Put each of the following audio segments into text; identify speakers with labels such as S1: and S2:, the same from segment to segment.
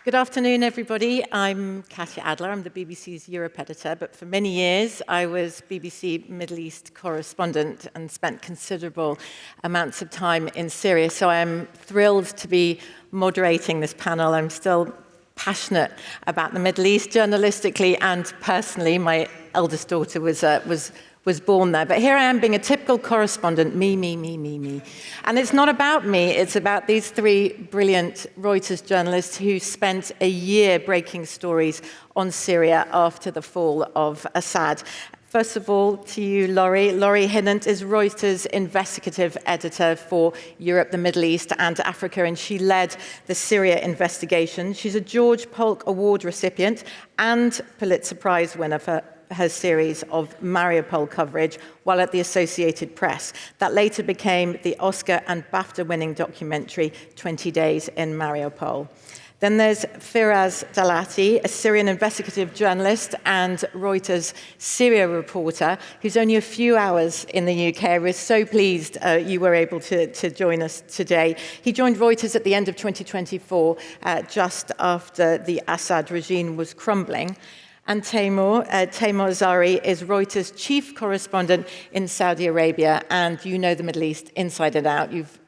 S1: Good afternoon, everybody. I'm Katya Adler. I'm the BBC's Europe editor, but for many years I was BBC Middle East correspondent and spent considerable amounts of time in Syria. So I'm thrilled to be moderating this panel. I'm still passionate about the Middle East journalistically and personally. My eldest daughter was born there. But here I am being a typical correspondent, me. And it's not about me, it's about these three brilliant Reuters journalists who spent a year breaking stories on Syria after the fall of Assad. First of all, to you, Laurie. Laurie Hinnant is Reuters investigative editor for Europe, the Middle East, and Africa, and she led the Syria investigation. She's a George Polk Award recipient and Pulitzer Prize winner for her series of Mariupol coverage while at the Associated Press. That later became the Oscar and BAFTA-winning documentary, 20 Days in Mariupol. Then there's Feras Dalatey, a Syrian investigative journalist and Reuters Syria reporter, who's only a few hours in the UK. We're so pleased you were able to join us today. He joined Reuters at the end of 2024, just after the Assad regime was crumbling. And Timour Azhari is Reuters' chief correspondent in Saudi Arabia, and you know the Middle East inside and out. You've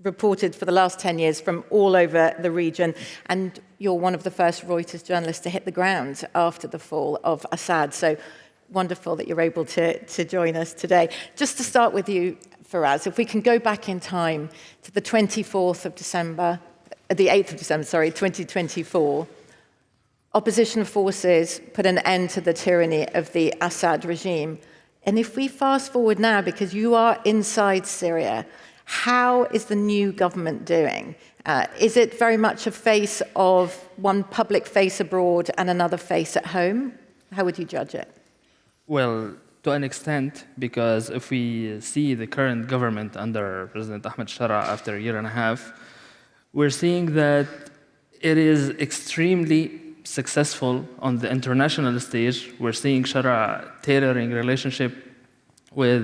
S1: reported for the last 10 years from all over the region, and you're one of the first Reuters journalists to hit the ground after the fall of Assad. So wonderful that you're able to join us today. Just to start with you, Feras, if we can go back in time to the 8th of December, 2024, opposition forces put an end to the tyranny of the Assad regime. And if we fast forward now, because you are inside Syria, how is the new government doing? Is it very much a face of one public face abroad and another face at home? How would you judge it?
S2: Well, to an extent, because if we see the current government under President Ahmed Shara after a year and a half, we're seeing that it is extremely successful on the international stage. We're seeing Shara tailoring relationship with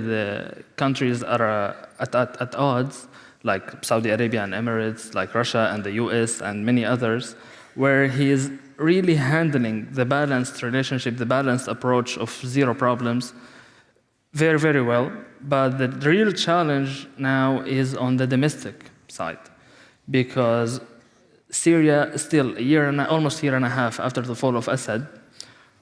S2: countries that are at odds, like Saudi Arabia and Emirates, like Russia and the US and many others, where he is really handling the balanced relationship, the balanced approach of zero problems very, very well. But the real challenge now is on the domestic side, because Syria is still almost a year and a half after the fall of Assad.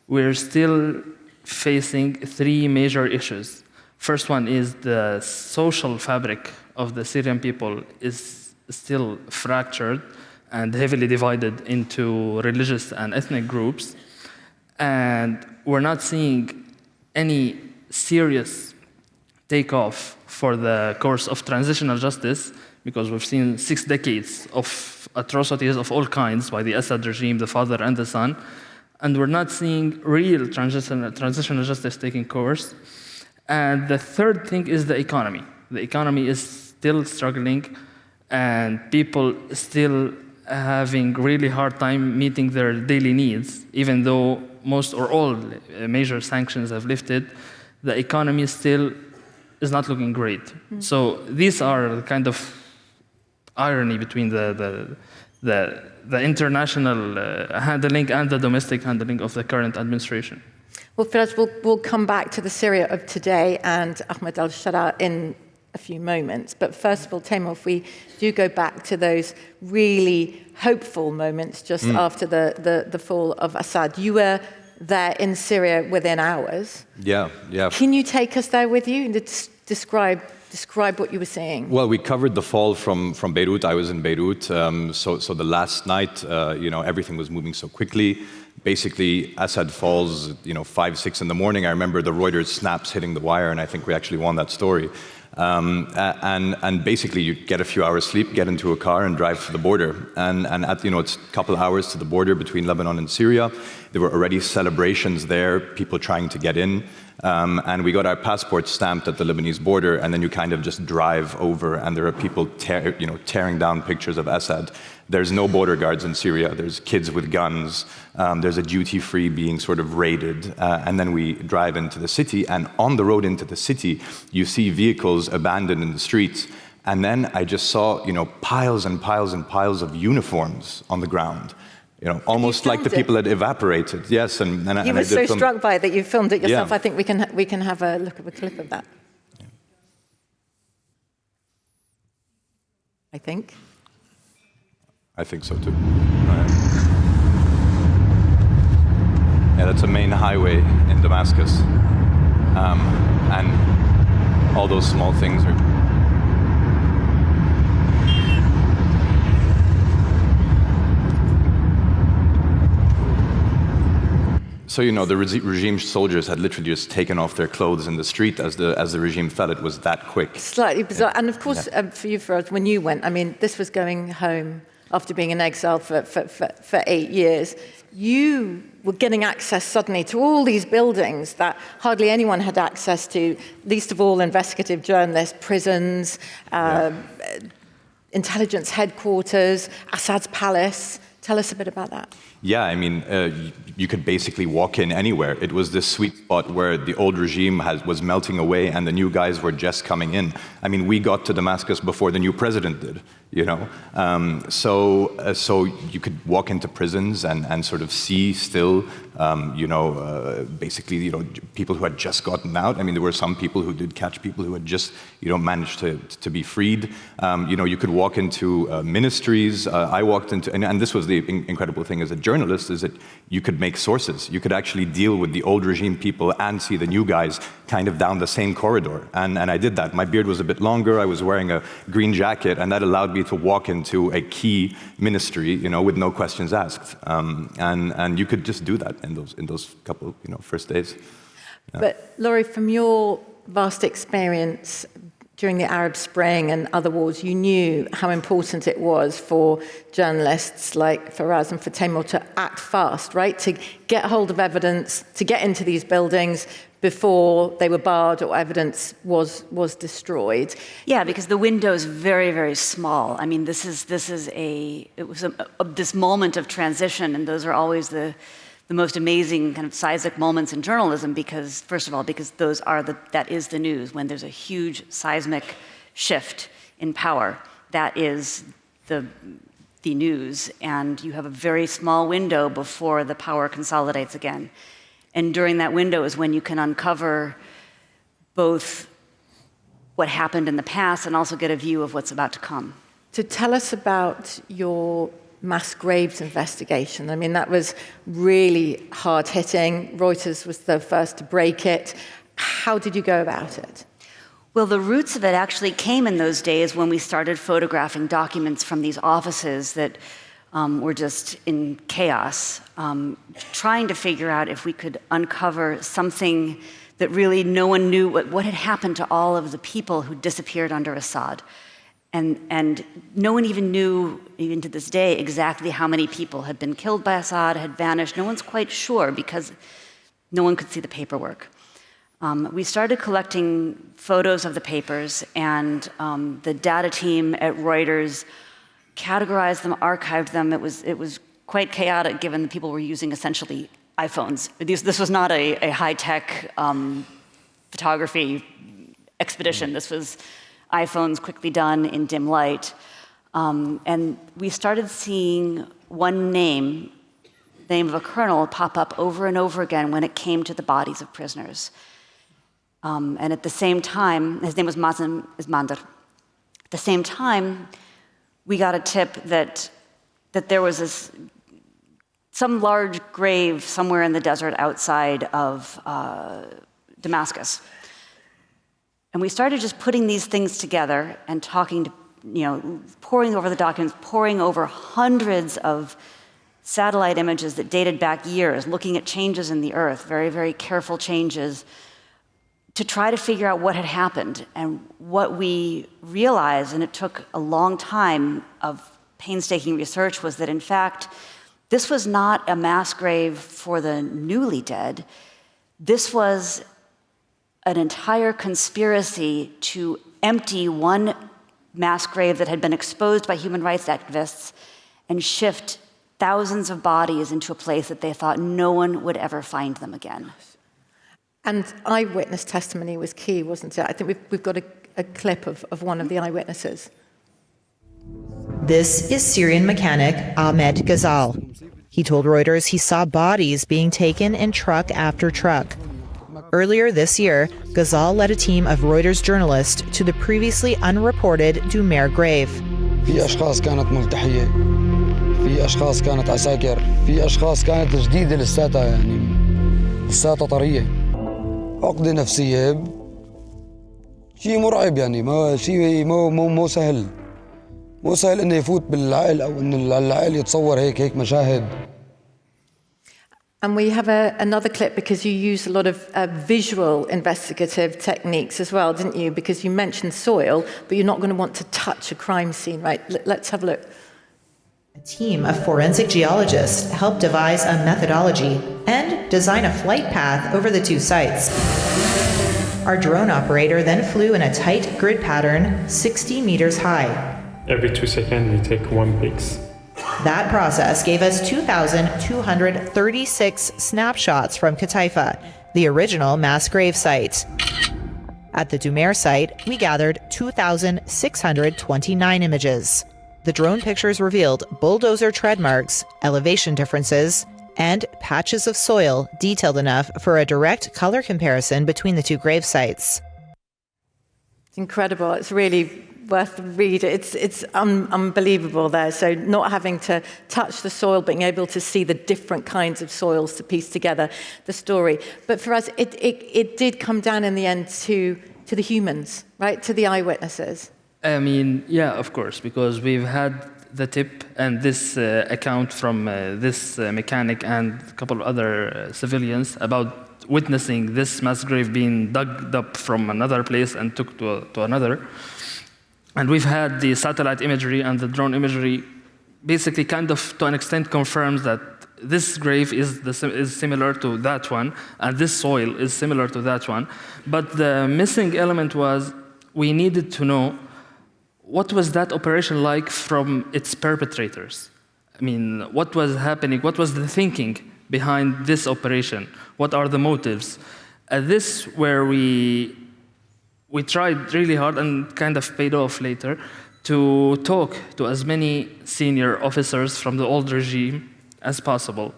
S2: We're still facing three major issues. First one is the social fabric of the Syrian people is still fractured and heavily divided into religious and ethnic groups. And we're not seeing any serious takeoff for the course of transitional justice, because we've seen 6 decades of atrocities of all kinds by the Assad regime, the father and the son, and we're not seeing real transitional justice taking course. And the third thing is the economy. The economy is still struggling, and people still having really hard time meeting their daily needs, even though most or all major sanctions have lifted. The economy still is not looking great. So these are kind of irony between the international handling and the domestic handling of the current administration.
S1: Well, Feras, we'll come back to the Syria of today and Ahmed al-Shara in a few moments. But first of all, Timour, if we do go back to those really hopeful moments just after the fall of Assad, you were there in Syria within hours.
S3: Yeah.
S1: Can you take us there with you and describe what you were seeing?
S3: Well, we covered the fall from Beirut. I was in Beirut. So the last night, everything was moving so quickly. Basically, Assad falls, 5, 6 in the morning. I remember the Reuters snaps hitting the wire, and I think we actually won that story. And basically, you get a few hours sleep, get into a car, and drive to the border. And it's a couple hours to the border between Lebanon and Syria. There were already celebrations there, people trying to get in. And we got our passports stamped at the Lebanese border, and then you kind of just drive over, and there are people tearing down pictures of Assad. There's no border guards in Syria. There's kids with guns. There's a duty-free being sort of raided. And then we drive into the city, and on the road into the city, you see vehicles abandoned in the streets. And then I just saw, piles and piles and piles of uniforms on the ground. almost like the people had evaporated. Yes, and
S1: you
S3: I
S1: were
S3: did
S1: so
S3: film.
S1: struck by it that you filmed it yourself.
S3: Yeah.
S1: I think we can have a look at a clip of that.
S3: Yeah.
S1: I think
S3: so too. Yeah, that's a main highway in Damascus, and all those small things are. So the regime soldiers had literally just taken off their clothes in the street as the regime fell. It was that quick.
S1: Slightly bizarre. And of course, for you, Feras, when you went, I mean, this was going home after being in exile for 8 years. You were getting access suddenly to all these buildings that hardly anyone had access to, least of all investigative journalists, prisons, intelligence headquarters, Assad's palace. Tell us a bit about that.
S3: Yeah, I mean, you could basically walk in anywhere. It was this sweet spot where the old regime was melting away and the new guys were just coming in. I mean, we got to Damascus before the new president did, So you could walk into prisons and sort of see still, basically, people who had just gotten out. I mean, there were some people who did catch people who had just, managed to be freed. You could walk into ministries. I walked into, and this was the incredible thing as a journalist, is that you could make sources. You could actually deal with the old regime people and see the new guys kind of down the same corridor. And I did that. My beard was a bit longer. I was wearing a green jacket, and that allowed me to walk into a key ministry, with no questions asked. And you could just do that in those couple, first days. Yeah.
S1: But Laurie, from your vast experience during the Arab Spring and other wars, you knew how important it was for journalists like Feras and for Timour to act fast, right? To get hold of evidence, to get into these buildings before they were barred or evidence was destroyed.
S4: Yeah, because the window is very, very small. I mean, this was this moment of transition, and those are always the most amazing kind of seismic moments in journalism, because first of all, because that is the news. When there's a huge seismic shift in power, that is the news, and you have a very small window before the power consolidates again. And during that window is when you can uncover both what happened in the past and also get a view of what's about to come.
S1: So tell us about your mass graves investigation. I mean, that was really hard-hitting. Reuters was the first to break it. How did you go about it?
S4: Well, the roots of it actually came in those days when we started photographing documents from these offices that were just in chaos, trying to figure out if we could uncover something that really no one knew what had happened to all of the people who disappeared under Assad. And no one even knew, even to this day, exactly how many people had been killed by Assad, had vanished. No one's quite sure because no one could see the paperwork. We started collecting photos of the papers, and the data team at Reuters categorized them, archived them. It was quite chaotic, given that people were using essentially iPhones. This was not a high-tech photography expedition. This was iPhones quickly done in dim light. And we started seeing one name, the name of a colonel, pop up over and over again when it came to the bodies of prisoners. And at the same time, his name was Ismander. At the same time, we got a tip that there was some large grave somewhere in the desert outside of Damascus. And we started just putting these things together and talking to, poring over the documents, poring over hundreds of satellite images that dated back years, looking at changes in the earth, very, very careful changes, to try to figure out what had happened. And what we realized, and it took a long time of painstaking research, was that in fact, this was not a mass grave for the newly dead. This was an entire conspiracy to empty one mass grave that had been exposed by human rights activists and shift thousands of bodies into a place that they thought no one would ever find them again.
S1: And eyewitness testimony was key, wasn't it? I think we've got a clip of one of the eyewitnesses.
S5: This is Syrian mechanic Ahmed Ghazal. He told Reuters he saw bodies being taken in truck after truck. Earlier this year, Ghazal led a team of Reuters journalists to the previously unreported Timour grave.
S6: في أشخاص كانت ملتحية، في أشخاص كانت عساكر، في أشخاص كانت جديدة لساتها يعني لساتها طرية. عقدة نفسية شيء مرعب يعني ما شيء مو سهل. مو سهل إنه يفوت بالعقل أو إن العقل يتصور هيك مشاهد.
S1: And we have another clip because you used a lot of visual investigative techniques as well, didn't you? Because you mentioned soil, but you're not going to want to touch a crime scene, right? Let's have a look.
S5: A team of forensic geologists helped devise a methodology and design a flight path over the two sites. Our drone operator then flew in a tight grid pattern 60 meters high.
S7: Every 2 seconds, we take 1 pics.
S5: That process gave us 2,236 snapshots from Kataifa, the original mass grave site. At the Timour site, we gathered 2,629 images. The drone pictures revealed bulldozer tread marks, elevation differences, and patches of soil detailed enough for a direct color comparison between the two grave sites.
S1: It's incredible. It's really worth the read. It's unbelievable there. So not having to touch the soil, being able to see the different kinds of soils to piece together the story. But for us, it did come down in the end to the humans, right? To the eyewitnesses.
S2: I mean, yeah, of course, because we've had the tip and this account from this mechanic and a couple of other civilians about witnessing this mass grave being dug up from another place and took to another. And we've had the satellite imagery and the drone imagery basically kind of, to an extent, confirms that this grave is similar to that one, and this soil is similar to that one. But the missing element was we needed to know what was that operation like from its perpetrators. I mean, what was happening? What was the thinking behind this operation? What are the motives? This where we tried really hard and kind of paid off later to talk to as many senior officers from the old regime as possible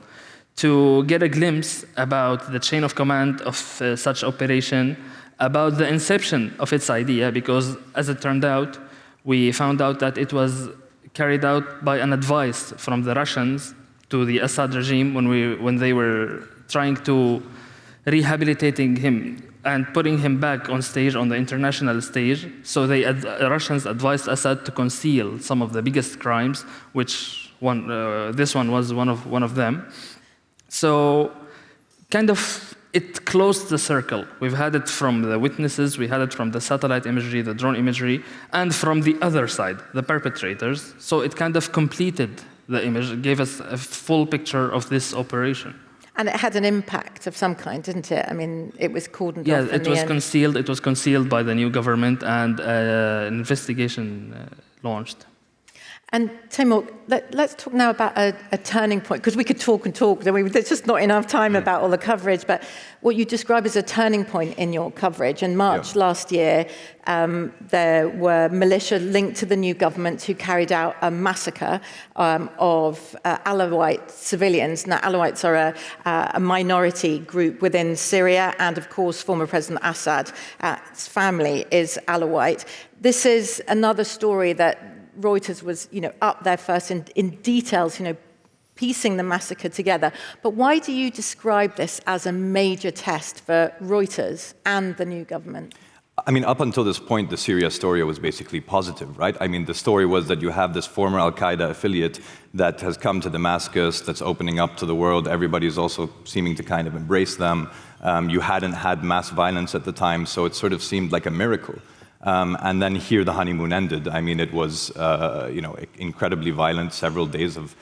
S2: to get a glimpse about the chain of command of such operation, about the inception of its idea, because as it turned out, we found out that it was carried out by an advice from the Russians to the Assad regime when they were trying to rehabilitating him and putting him back on stage, on the international stage. So the Russians advised Assad to conceal some of the biggest crimes, which this one was one of them. So kind of it closed the circle. We've had it from the witnesses, we had it from the satellite imagery, the drone imagery, and from the other side, the perpetrators. So it kind of completed the image, it gave us a full picture of this operation.
S1: And it had an impact of some kind, didn't it? I mean, it was cordoned off.
S2: Yeah, it was concealed. It was concealed by the new government, and an investigation launched.
S1: And Timour, let's talk now about a turning point, because we could talk and talk. There's just not enough time about all the coverage. But what you describe as a turning point in your coverage. In March last year, there were militia linked to the new government who carried out a massacre of Alawite civilians. Now, Alawites are a minority group within Syria, and of course, former President Assad's family is Alawite. This is another story that Reuters was, up there first in details, piecing the massacre together. But why do you describe this as a major test for Reuters and the new government?
S3: I mean, up until this point, the Syria story was basically positive, right? I mean, the story was that you have this former Al-Qaeda affiliate that has come to Damascus, that's opening up to the world. Everybody's also seeming to kind of embrace them. You hadn't had mass violence at the time, so it sort of seemed like a miracle. And then here the honeymoon ended. I mean, it was, incredibly violent, several days of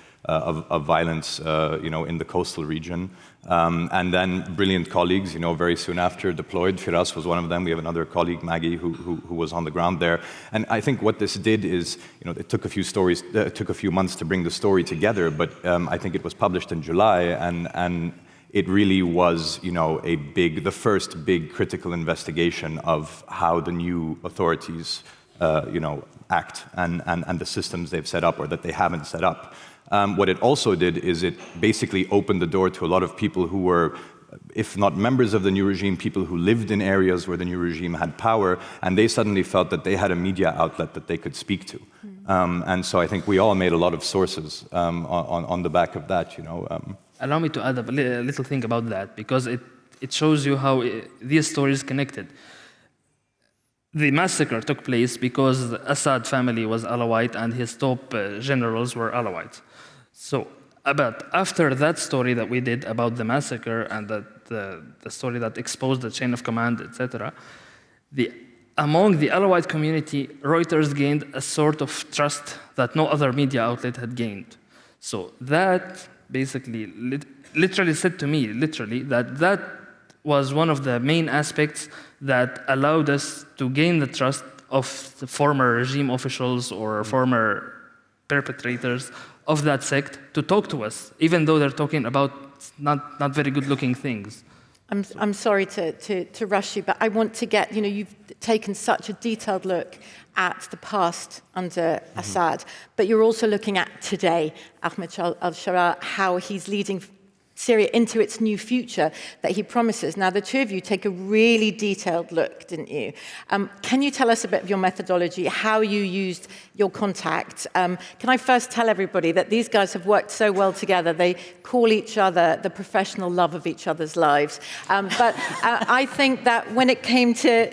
S3: violence, in the coastal region. And then brilliant colleagues, very soon after deployed. Feras was one of them. We have another colleague, Maggie, who was on the ground there. And I think what this did is, it took a few months to bring the story together, but I think it was published in July, and it really was, the first big critical investigation of how the new authorities, act and the systems they've set up or that they haven't set up. What it also did is it basically opened the door to a lot of people who were, if not members of the new regime, people who lived in areas where the new regime had power, and they suddenly felt that they had a media outlet that they could speak to. And so I think we all made a lot of sources on the back of that, you know.
S2: Allow me to add a little thing about that, because it shows you how these stories connected. The massacre took place because the Assad family was Alawite and his top generals were Alawites. So, but after that story that we did about the massacre and the story that exposed the chain of command, etc., among the Alawite community, Reuters gained a sort of trust that no other media outlet had gained. So that basically literally said to me, that was one of the main aspects that allowed us to gain the trust of the former regime officials or former perpetrators of that sect to talk to us, even though they're talking about not very good-looking things.
S1: I'm sorry to rush you, but I want to get, you've taken such a detailed look at the past under Assad, but you're also looking at today, Ahmed al-Sharaa, how he's leading Syria into its new future that he promises. Now, the two of you take a really detailed look, didn't you? Can you tell us a bit of your methodology, how you used your contacts? Can I first tell everybody that these guys have worked so well together, they call each other the professional love of each other's lives. But I think that when it came to...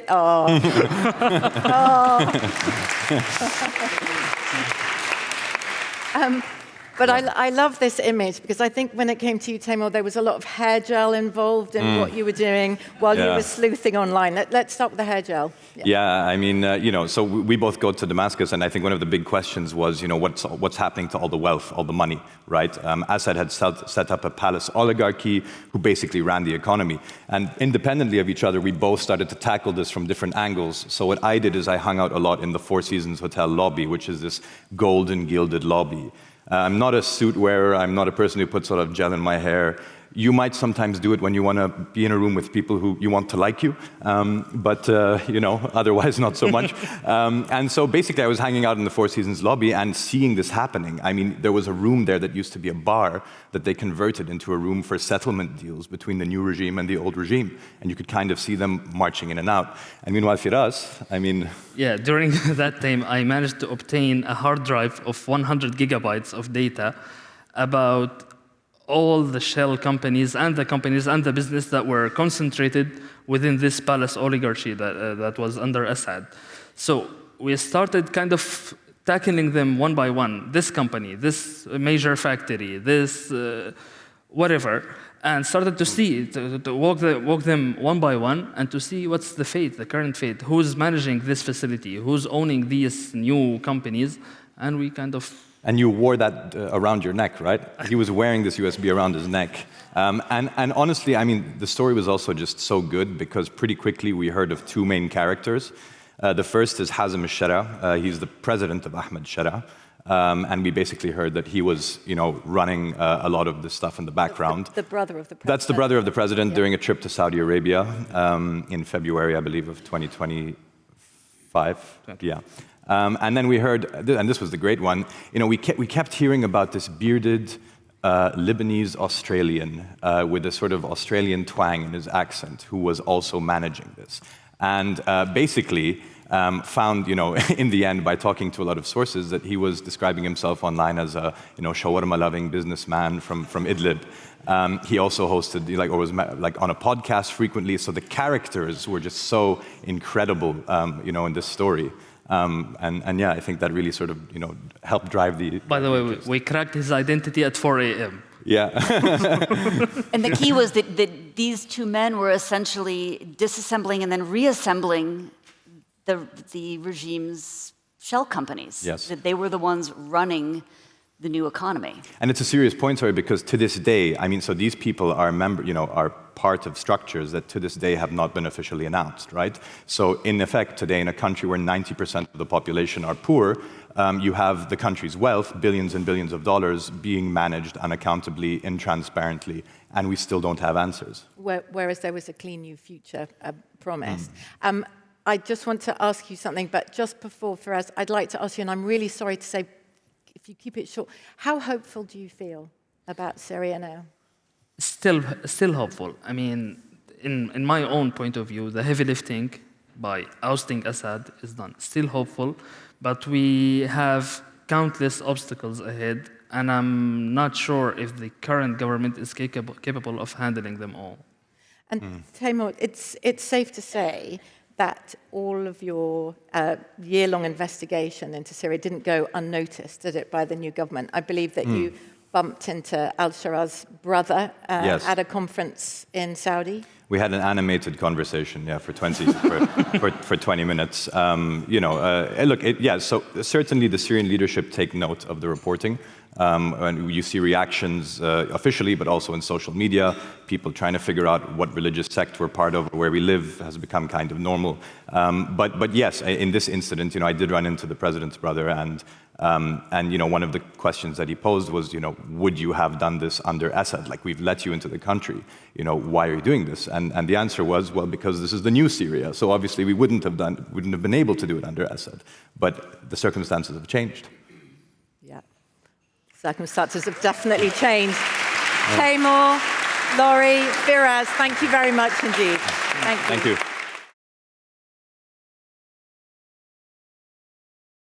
S1: But I love this image because I think when it came to you, Timour, there was a lot of hair gel involved in what you were doing while you were sleuthing online. Let's start with the hair gel.
S3: Yeah, I mean, so we both go to Damascus, and I think one of the big questions was, what's happening to all the wealth, all the money, right? Assad had set up a palace oligarchy who basically ran the economy. And independently of each other, we both started to tackle this from different angles. So what I did is I hung out a lot in the Four Seasons Hotel lobby, which is this golden gilded lobby. I'm not a suit wearer. I'm not a person who puts a lot of gel in my hair. You might sometimes do it when you want to be in a room with people who you want to like you, but otherwise not so much. And so basically I was hanging out in the Four Seasons lobby and seeing this happening. I mean, there was a room there that used to be a bar that they converted into a room for settlement deals between the new regime and the old regime. And you could kind of see them marching in and out. And meanwhile, Feras,
S2: Yeah, during that time, I managed to obtain a hard drive of 100 gigabytes of data about all the shell companies and the business that were concentrated within this palace oligarchy that was under Assad. So we started kind of tackling them one by one, this company, this major factory, this whatever, and started to see, to walk them one by one and to see what's the fate, the current fate, who's managing this facility, who's owning these new companies, and we kind of...
S3: And you wore that around your neck, right? He was wearing this USB around his neck. And honestly, the story was also just so good because pretty quickly we heard of two main characters. The first is Hazem al-Sharaa. He's the president of Ahmed Sharaa. And we basically heard that he was, running a lot of this stuff in the background.
S1: The brother of the president.
S3: That's the brother of the president during a trip to Saudi Arabia in February, I believe, of 2025. Yeah. And then we heard, and this was the great one, we kept hearing about this bearded Lebanese Australian with a sort of Australian twang in his accent who was also managing this. And basically found, in the end, by talking to a lot of sources, that he was describing himself online as a, shawarma-loving businessman from Idlib. He also hosted, or was on a podcast frequently. So the characters were just so incredible, in this story. And yeah, I think that really sort of, helped drive the...
S2: By the way, we cracked his identity at 4 a.m.
S3: Yeah.
S4: And the key was that these two men were essentially disassembling and then reassembling the regime's shell companies.
S3: Yes.
S4: That they were the ones running the new economy.
S3: And it's a serious point, sorry, because to this day, so these people are are part of structures that to this day have not been officially announced, right? So in effect, today in a country where 90% of the population are poor, you have the country's wealth, billions and billions of dollars, being managed unaccountably, intransparently, and we still don't have answers.
S1: Whereas there was a clean new future promised. I just want to ask you something, but just before, Feras, I'd like to ask you, and I'm really sorry to say, if you keep it short, how hopeful do you feel about Syria now?
S2: Still hopeful. I mean, in my own point of view, the heavy lifting by ousting Assad is done. Still hopeful, but we have countless obstacles ahead, and I'm not sure if the current government is capable of handling them all.
S1: And Timour, it's safe to say that all of your year-long investigation into Syria didn't go unnoticed, did it, by the new government? I believe that you bumped into al-Shara's brother
S3: Yes.
S1: at a conference in Saudi.
S3: We had an animated conversation, for 20 minutes. Look, so certainly the Syrian leadership take note of the reporting. And you see reactions officially, but also in social media, people trying to figure out what religious sect we're part of, where we live has become kind of normal. But yes, in this incident, I did run into the president's brother, and one of the questions that he posed was, would you have done this under Assad? Like, we've let you into the country. Why are you doing this? And the answer was, well, because this is the new Syria. So obviously we wouldn't have been able to do it under Assad. But the circumstances have changed.
S1: Yeah, circumstances have definitely changed. Timour, Laurie, Feras, thank you very much indeed. Thank you.
S3: Thank you.